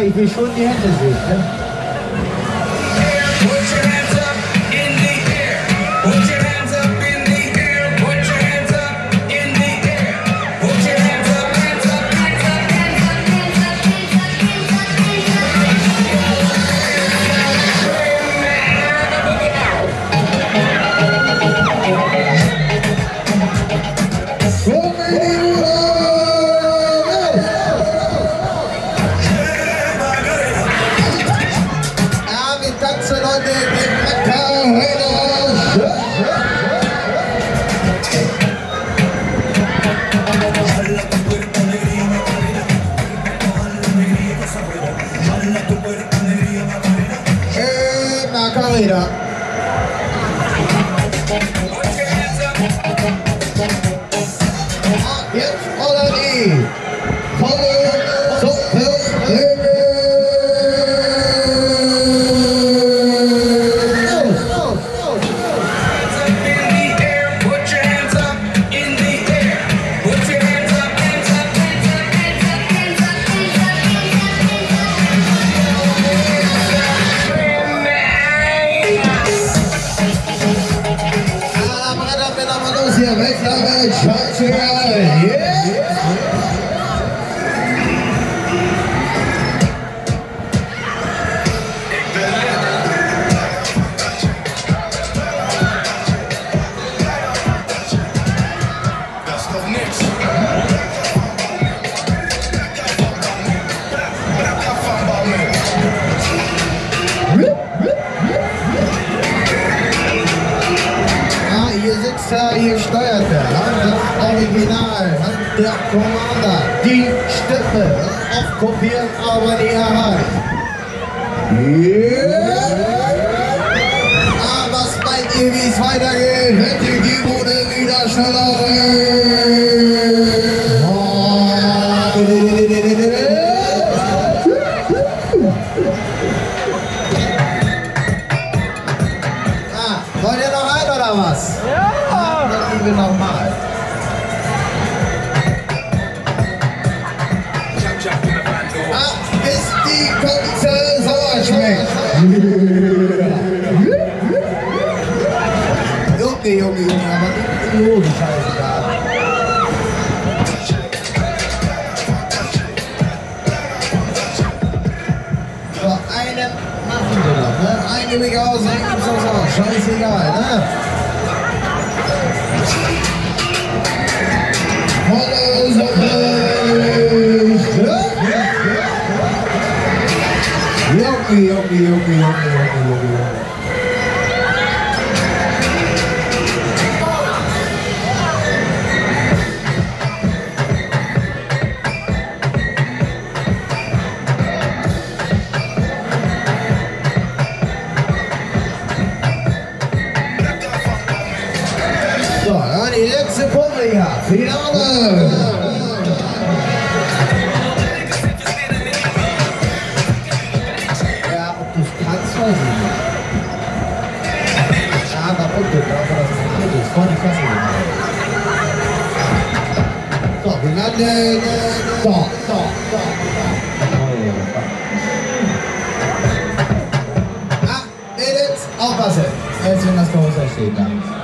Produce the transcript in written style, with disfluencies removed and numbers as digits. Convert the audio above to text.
ich will schon die Hände sehen. Ne? Jetzt oder nie. Hier steuert er, das Original, der Commander, die Stimme, oft kopieren, aber nie erreicht. Yeah. Was meint ihr, wie es weitergeht? Wenn die Keyboarde wieder schneller wollt ihr noch ein oder was? Ja! Dann wir nochmal. Bis die Kotze sauer schmeckt. Junge, aber nicht in die Hose scheiße da. So, einen machen wir noch, ne? Eine Weg aus, einen gibt's auch so. Scheißegal, ne? Junge. So, dann die letzte Pumpe hier. Finale. Vor die Kasse. So, wir landen. So. Mädels, aufpassen. Jetzt, wenn das Karussell steht, dann.